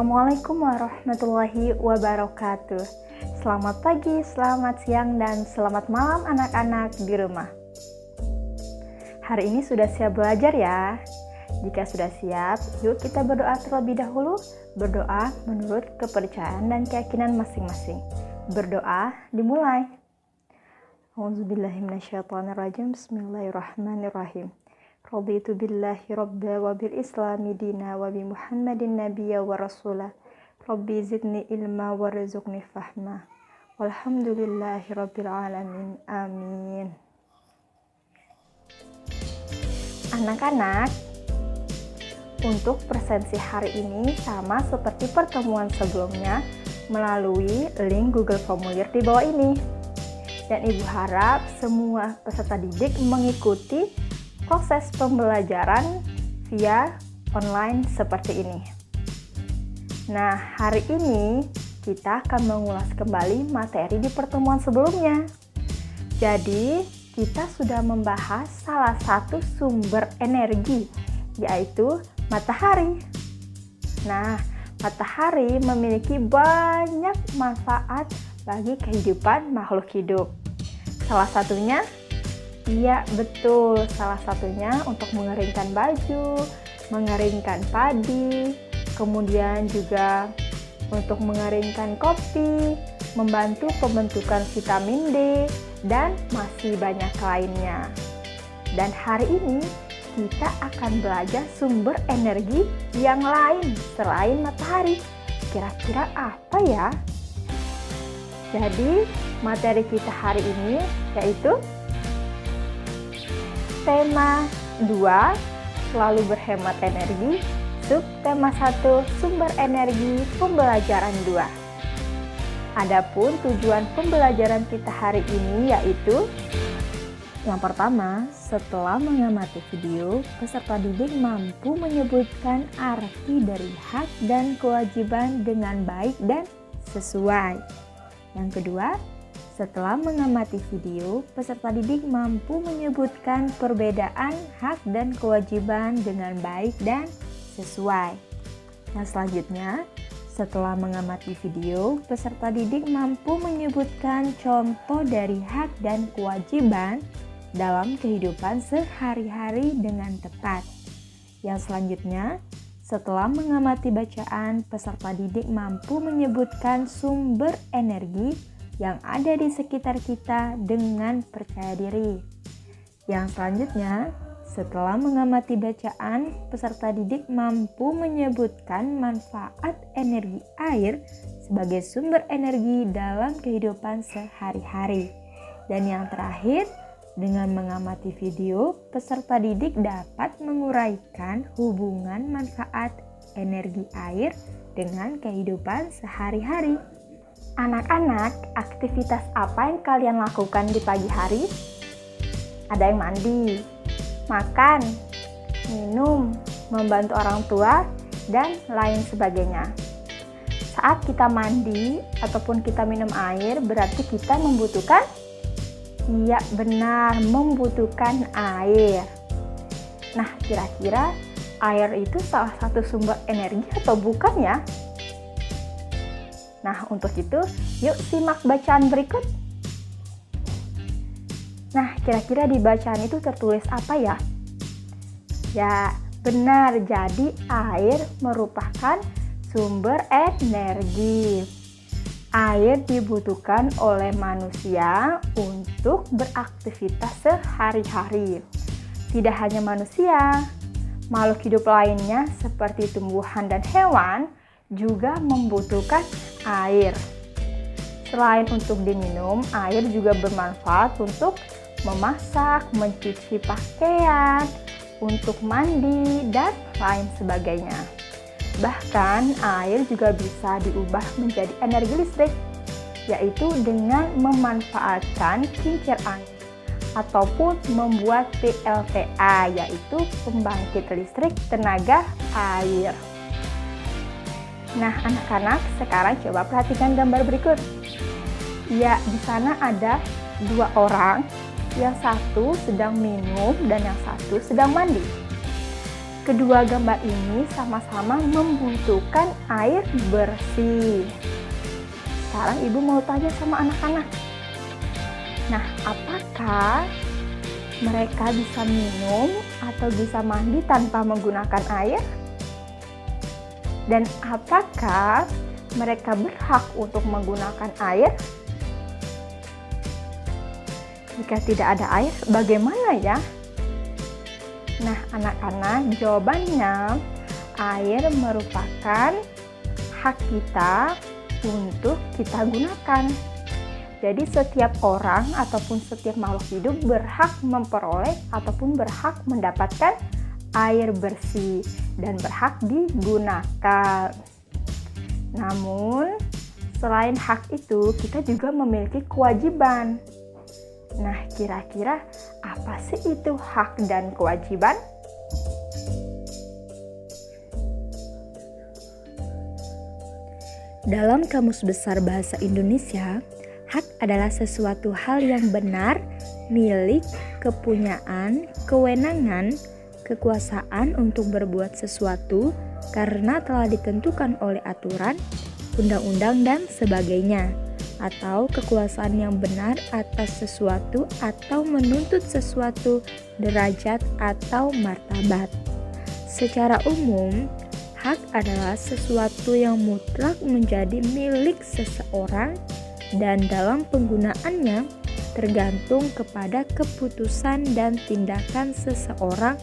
Assalamualaikum warahmatullahi wabarakatuh. Selamat pagi, selamat siang, dan selamat malam anak-anak di rumah. Hari ini sudah siap belajar ya? Jika sudah siap, yuk kita berdoa terlebih dahulu. Berdoa menurut kepercayaan dan keyakinan masing-masing. Berdoa dimulai. A'udzubillahiminasyaitonirrajim. Bismillahirrahmanirrahim. Raditu billahi rabba wa bil islami dina wa bi muhammadin nabiyya wa rasula. Rabbi zidni ilma wa rizukni fahma. Walhamdulillahi rabbil alamin. Amin. Anak-anak, untuk presensi hari ini sama seperti pertemuan sebelumnya melalui link Google Formulir di bawah ini. Dan Ibu harap semua peserta didik mengikuti proses pembelajaran via online seperti ini. Nah, hari ini kita akan mengulas kembali materi di pertemuan sebelumnya. Jadi, kita sudah membahas salah satu sumber energi, yaitu matahari. Nah, matahari memiliki banyak manfaat bagi kehidupan makhluk hidup. Salah satunya, iya betul, salah satunya untuk mengeringkan baju, mengeringkan padi, kemudian juga untuk mengeringkan kopi, membantu pembentukan vitamin D, dan masih banyak lainnya. Dan hari ini kita akan belajar sumber energi yang lain selain matahari. Kira-kira apa ya? Jadi, materi kita hari ini yaitu tema 2, selalu berhemat energi. Subtema 1, sumber energi pembelajaran 2. Adapun tujuan pembelajaran kita hari ini yaitu yang pertama, setelah mengamati video, peserta didik mampu menyebutkan arti dari hak dan kewajiban dengan baik dan sesuai. Yang kedua, setelah mengamati video, peserta didik mampu menyebutkan perbedaan hak dan kewajiban dengan baik dan sesuai. Yang selanjutnya, setelah mengamati video, peserta didik mampu menyebutkan contoh dari hak dan kewajiban dalam kehidupan sehari-hari dengan tepat. Yang selanjutnya, setelah mengamati bacaan, peserta didik mampu menyebutkan sumber energi yang ada di sekitar kita dengan percaya diri. Yang selanjutnya, setelah mengamati bacaan, peserta didik mampu menyebutkan manfaat energi air sebagai sumber energi dalam kehidupan sehari-hari. Dan yang terakhir, dengan mengamati video, peserta didik dapat menguraikan hubungan manfaat energi air dengan kehidupan sehari-hari. Anak-anak, aktivitas apa yang kalian lakukan di pagi hari? Ada yang mandi, makan, minum, membantu orang tua, dan lain sebagainya. Saat kita mandi ataupun kita minum air, berarti kita membutuhkan? Iya, benar, membutuhkan air. Nah, kira-kira air itu salah satu sumber energi atau bukan ya? Nah, untuk itu, yuk simak bacaan berikut. Nah, kira-kira di bacaan itu tertulis apa ya? Ya, benar. Jadi, air merupakan sumber energi. Air dibutuhkan oleh manusia untuk beraktivitas sehari-hari. Tidak hanya manusia, makhluk hidup lainnya seperti tumbuhan dan hewan juga membutuhkan air. Selain untuk diminum, air juga bermanfaat untuk memasak, mencuci pakaian, untuk mandi, dan lain sebagainya. Bahkan, air juga bisa diubah menjadi energi listrik, yaitu dengan memanfaatkan kincir angin ataupun membuat PLTA, yaitu pembangkit listrik tenaga air. Nah, anak-anak, sekarang coba perhatikan gambar berikut. Ya, di sana ada 2 orang, yang satu sedang minum dan yang satu sedang mandi. Kedua gambar ini sama-sama membutuhkan air bersih. Sekarang ibu mau tanya sama anak-anak. Nah, apakah mereka bisa minum atau bisa mandi tanpa menggunakan air? Dan apakah mereka berhak untuk menggunakan air? Jika tidak ada air, bagaimana ya? Nah, anak-anak, jawabannya air merupakan hak kita untuk kita gunakan. Jadi setiap orang ataupun setiap makhluk hidup berhak memperoleh ataupun berhak mendapatkan air bersih dan berhak digunakan. Namun, selain hak itu, kita juga memiliki kewajiban. Nah, kira-kira apa sih itu hak dan kewajiban? Dalam Kamus Besar Bahasa Indonesia, hak adalah sesuatu hal yang benar, milik, kepunyaan, kewenangan, kekuasaan untuk berbuat sesuatu karena telah ditentukan oleh aturan, undang-undang, dan sebagainya, atau kekuasaan yang benar atas sesuatu atau menuntut sesuatu derajat atau martabat. Secara umum, hak adalah sesuatu yang mutlak menjadi milik seseorang dan dalam penggunaannya tergantung kepada keputusan dan tindakan seseorang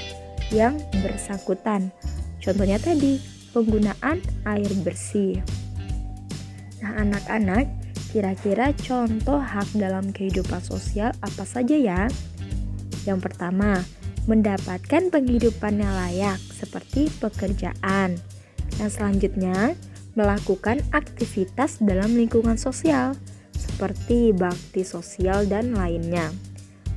yang bersangkutan. Contohnya tadi, penggunaan air bersih. Nah, anak-anak, kira-kira contoh hak dalam kehidupan sosial apa saja ya? Yang pertama, mendapatkan penghidupan yang layak seperti pekerjaan. Yang selanjutnya, melakukan aktivitas dalam lingkungan sosial seperti bakti sosial dan lainnya.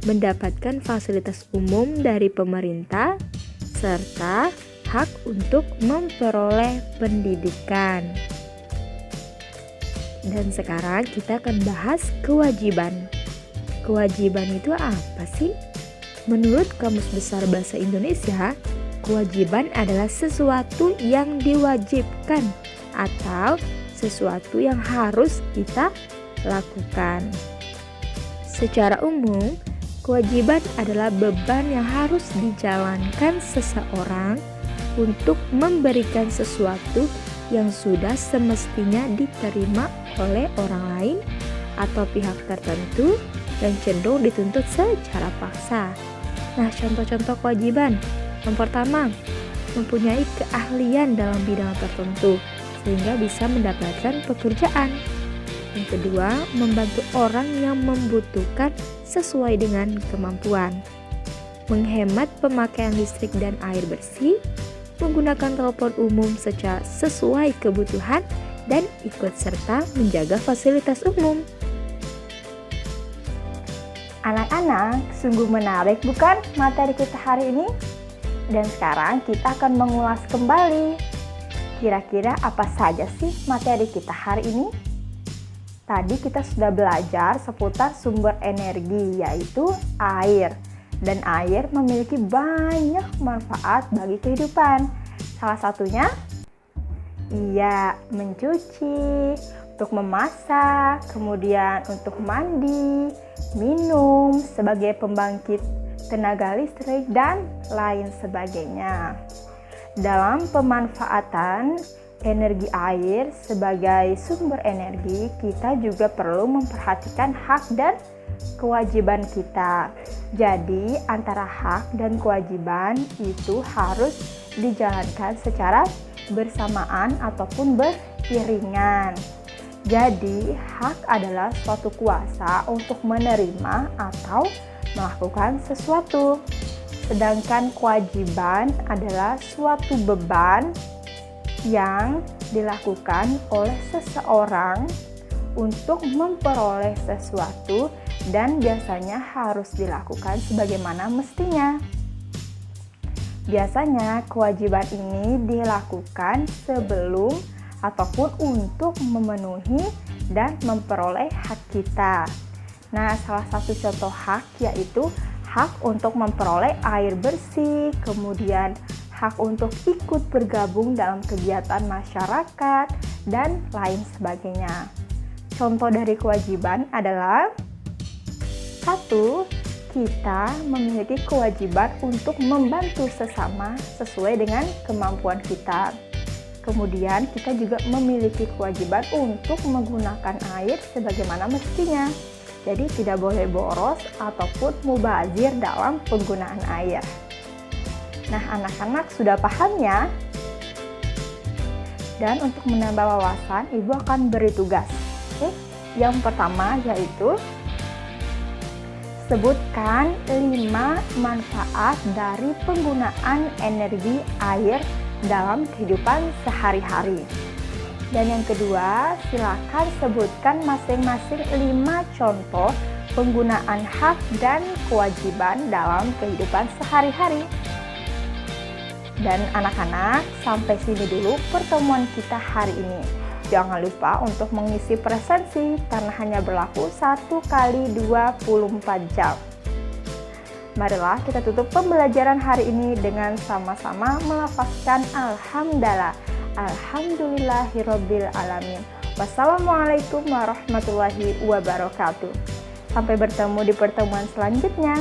Mendapatkan fasilitas umum dari pemerintah serta hak untuk memperoleh pendidikan. Dan sekarang kita akan bahas kewajiban. Kewajiban itu apa sih? Menurut Kamus Besar Bahasa Indonesia, kewajiban adalah sesuatu yang diwajibkan atau sesuatu yang harus kita lakukan. Secara umum, kewajiban adalah beban yang harus dijalankan seseorang untuk memberikan sesuatu yang sudah semestinya diterima oleh orang lain atau pihak tertentu dan cenderung dituntut secara paksa. Nah, contoh-contoh kewajiban. Yang pertama, mempunyai keahlian dalam bidang tertentu sehingga bisa mendapatkan pekerjaan. Yang kedua, membantu orang yang membutuhkan sesuai dengan kemampuan. Menghemat pemakaian listrik dan air bersih, menggunakan telepon umum secara sesuai kebutuhan, dan ikut serta menjaga fasilitas umum. Anak-anak, sungguh menarik bukan materi kita hari ini? Dan sekarang kita akan mengulas kembali. Kira-kira apa saja sih materi kita hari ini? Tadi kita sudah belajar seputar sumber energi, yaitu air. Dan air memiliki banyak manfaat bagi kehidupan. Salah satunya, mencuci, untuk memasak, kemudian untuk mandi, minum, sebagai pembangkit tenaga listrik, dan lain sebagainya. Dalam pemanfaatan energi air sebagai sumber energi, kita juga perlu memperhatikan hak dan kewajiban kita. Jadi, antara hak dan kewajiban itu harus dijalankan secara bersamaan ataupun beriringan. Jadi, hak adalah suatu kuasa untuk menerima atau melakukan sesuatu. Sedangkan kewajiban adalah suatu beban yang dilakukan oleh seseorang untuk memperoleh sesuatu dan biasanya harus dilakukan sebagaimana mestinya. Biasanya kewajiban ini dilakukan sebelum ataupun untuk memenuhi dan memperoleh hak kita. Nah, salah satu contoh hak yaitu hak untuk memperoleh air bersih, kemudian hak untuk ikut bergabung dalam kegiatan masyarakat, dan lain sebagainya. Contoh dari kewajiban adalah 1. Kita memiliki kewajiban untuk membantu sesama sesuai dengan kemampuan kita. Kemudian kita juga memiliki kewajiban untuk menggunakan air sebagaimana mestinya. Jadi tidak boleh boros ataupun mubazir dalam penggunaan air. Nah, anak-anak sudah paham ya? Dan untuk menambah wawasan, Ibu akan beri tugas. Oke? Yang pertama yaitu sebutkan 5 manfaat dari penggunaan energi air dalam kehidupan sehari-hari. Dan yang kedua, silakan sebutkan masing-masing 5 contoh penggunaan hak dan kewajiban dalam kehidupan sehari-hari. Dan anak-anak, sampai sini dulu pertemuan kita hari ini. Jangan lupa untuk mengisi presensi karena hanya berlaku 1 kali 24 jam. Marilah kita tutup pembelajaran hari ini dengan sama-sama melafazkan alhamdulillah. Alhamdulillahirabbil alamin. Wassalamualaikum warahmatullahi wabarakatuh. Sampai bertemu di pertemuan selanjutnya.